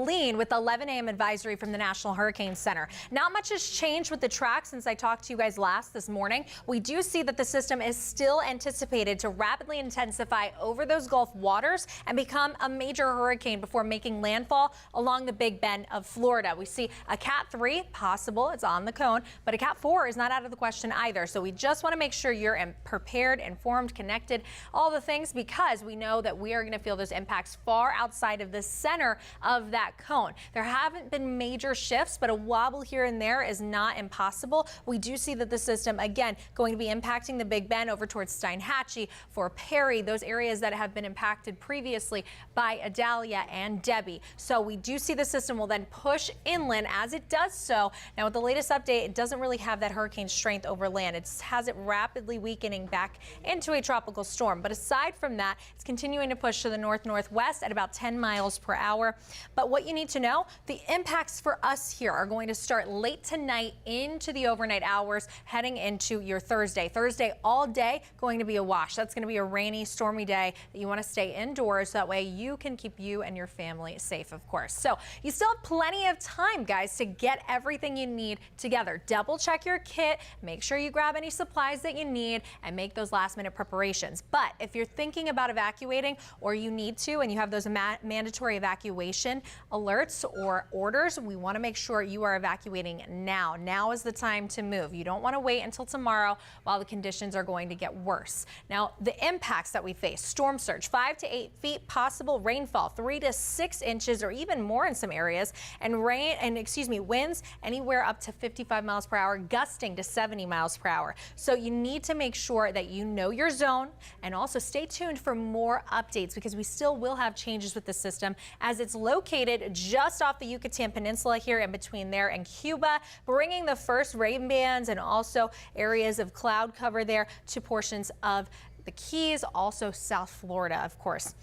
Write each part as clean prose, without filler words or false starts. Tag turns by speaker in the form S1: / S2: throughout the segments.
S1: Helene with the 11 a.m. advisory from the National Hurricane Center. Not much has changed with the track since I talked to you guys last this morning. We do see that the system is still anticipated to rapidly intensify over those Gulf waters and become a major hurricane before making landfall along the Big Bend of Florida. We see a Cat 3 possible. It's on the cone, but a Cat 4 is not out of the question either. So we just want to make sure you're prepared, informed, connected, all the things, because we know that we are going to feel those impacts far outside of the center of that cone. There haven't been major shifts, but a wobble here and there is not impossible. We do see that the system, again, going to be impacting the Big Bend over towards Steinhatchee, for Perry, those areas that have been impacted previously by Idalia and Debbie. So we do see the system will then push inland as it does so. Now, with the latest update, it doesn't really have that hurricane strength over land. It has it rapidly weakening back into a tropical storm. But aside from that, it's continuing to push to the north-northwest at about 10 miles per hour. But what you need to know, the impacts for us here are going to start late tonight into the overnight hours, heading into your Thursday. Thursday all day going to be a wash. That's going to be a rainy, stormy day that you want to stay indoors. So that way you can keep you and your family safe, of course. So you still have plenty of time, guys, to get everything you need together. Double check your kit, make sure you grab any supplies that you need, and make those last minute preparations. But if you're thinking about evacuating, or you need to, and you have those mandatory evacuation alerts or orders, we want to make sure you are evacuating now. Now is the time to move. You don't want to wait until tomorrow while the conditions are going to get worse. Now, the impacts that we face: storm surge 5 to 8 feet, possible rainfall 3 to 6 inches or even more in some areas, and winds anywhere up to 55 miles per hour, gusting to 70 miles per hour. So you need to make sure that you know your zone, and also stay tuned for more updates, because we still will have changes with the system as it's located just off the Yucatan Peninsula here in between there and Cuba, bringing the first rain bands and also areas of cloud cover there to portions of the Keys, also South Florida, of course.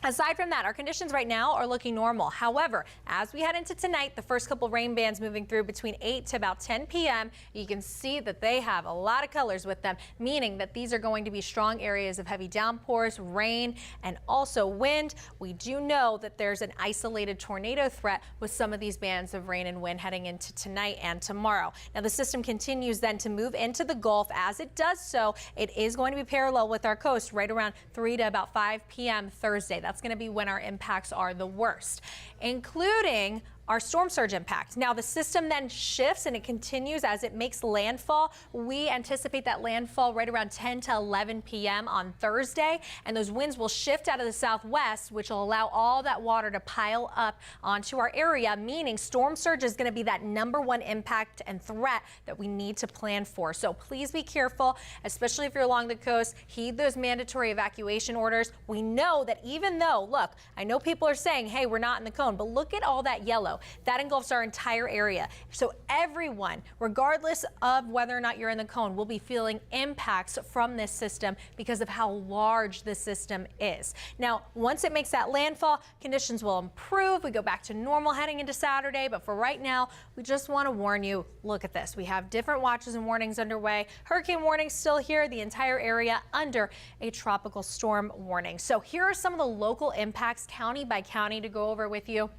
S1: Aside from that, our conditions right now are looking normal. However, as we head into tonight, the first couple rain bands moving through between 8 to about 10 p.m., you can see that they have a lot of colors with them, meaning that these are going to be strong areas of heavy downpours, rain, and also wind. We do know that there's an isolated tornado threat with some of these bands of rain and wind heading into tonight and tomorrow. Now, the system continues then to move into the Gulf. As it does so, it is going to be parallel with our coast right around 3 to about 5 p.m. Thursday. That's going to be when our impacts are the worst, including our storm surge impact. Now, the system then shifts and it continues as it makes landfall. We anticipate that landfall right around 10 to 11 p.m. on Thursday, and those winds will shift out of the southwest, which will allow all that water to pile up onto our area, meaning storm surge is going to be that #1 impact and threat that we need to plan for. So please be careful, especially if you're along the coast. Heed those mandatory evacuation orders. We know that even though, look, I know people are saying, hey, we're not in the cone, but look at all that yellow. That engulfs our entire area. So everyone, regardless of whether or not you're in the cone, will be feeling impacts from this system because of how large the system is. Now, once it makes that landfall, conditions will improve. We go back to normal heading into Saturday. But for right now, we just want to warn you, look at this. We have different watches and warnings underway. Hurricane warnings still here, the entire area under a tropical storm warning. So here are some of the local impacts, county by county, to go over with you.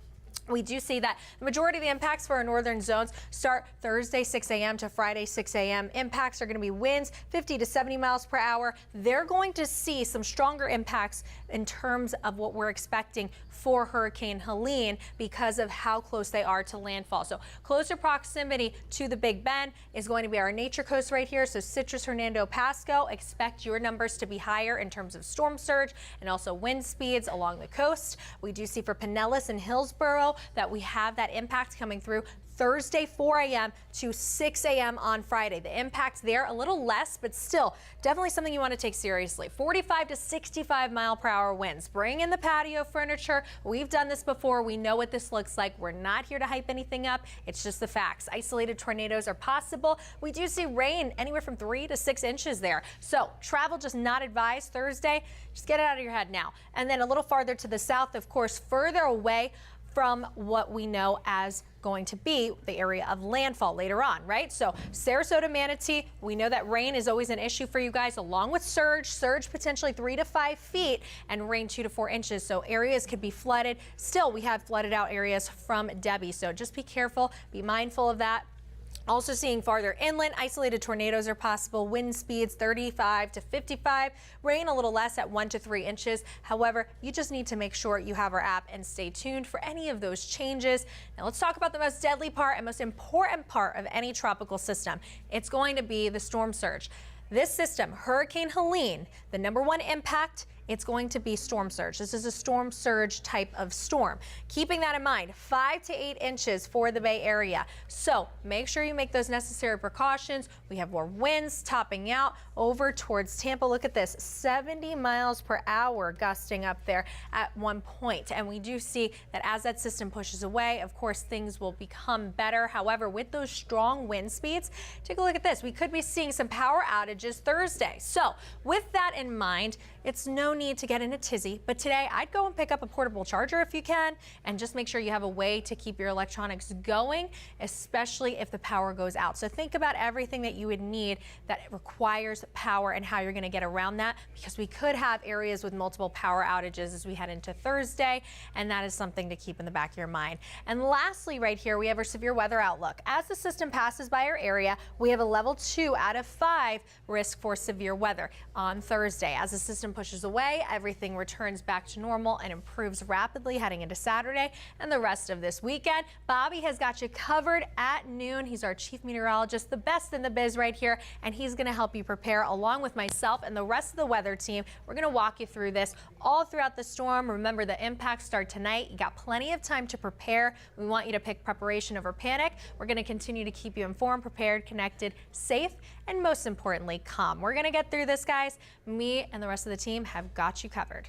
S1: We do see that the majority of the impacts for our northern zones start Thursday 6 a.m. to Friday 6 a.m. Impacts are going to be winds 50 to 70 miles per hour. They're going to see some stronger impacts in terms of what we're expecting for Hurricane Helene because of how close they are to landfall. So closer proximity to the Big Bend is going to be our nature coast right here. So Citrus, Hernando, Pasco, expect your numbers to be higher in terms of storm surge and also wind speeds along the coast. We do see for Pinellas and Hillsborough that we have that impact coming through Thursday 4 a.m. to 6 a.m. on Friday. The impact there a little less, but still definitely something you want to take seriously. 45 to 65 mile per hour winds. Bring in the patio furniture. We've done this before. We know what this looks like. We're not here to hype anything up. It's just the facts. Isolated tornadoes are possible. We do see rain anywhere from 3 to 6 inches there. So travel just not advised Thursday. Just get it out of your head now. And then a little farther to the south, of course, further away from what we know as going to be the area of landfall later on, right? So Sarasota, Manatee, we know that rain is always an issue for you guys, along with surge potentially 3 to 5 feet and rain 2 to 4 inches. So areas could be flooded. Still, we have flooded out areas from Debbie. So just be careful, be mindful of that. Also seeing farther inland, isolated tornadoes are possible. Wind speeds 35 to 55. Rain a little less at 1 to 3 inches. However, you just need to make sure you have our app and stay tuned for any of those changes. Now let's talk about the most deadly part and most important part of any tropical system. It's going to be the storm surge. This system, Hurricane Helene, the #1 impact, it's going to be storm surge. This is a storm surge type of storm. Keeping that in mind, 5 to 8 inches for the Bay Area. So make sure you make those necessary precautions. We have more winds topping out over towards Tampa. Look at this, 70 miles per hour gusting up there at one point. And we do see that as that system pushes away, of course, things will become better. However, with those strong wind speeds, take a look at this. We could be seeing some power outages Thursday. So with that in mind, it's no need to get in a tizzy, but today I'd go and pick up a portable charger if you can, and just make sure you have a way to keep your electronics going, especially if the power goes out. So think about everything that you would need that requires power and how you're going to get around that, because we could have areas with multiple power outages as we head into Thursday, and that is something to keep in the back of your mind. And lastly, right here, we have our severe weather outlook. As the system passes by our area, we have a level 2 out of 5 risk for severe weather on Thursday. As the system pushes away, everything returns back to normal and improves rapidly heading into Saturday and the rest of this weekend. Bobby has got you covered at noon. He's our chief meteorologist, the best in the biz right here, and he's going to help you prepare along with myself and the rest of the weather team. We're going to walk you through this all throughout the storm. Remember, the impacts start tonight. You got plenty of time to prepare. We want you to pick preparation over panic. We're going to continue to keep you informed, prepared, connected, safe, and most importantly, calm. We're going to get through this, guys. Me and the rest of the team have got you covered.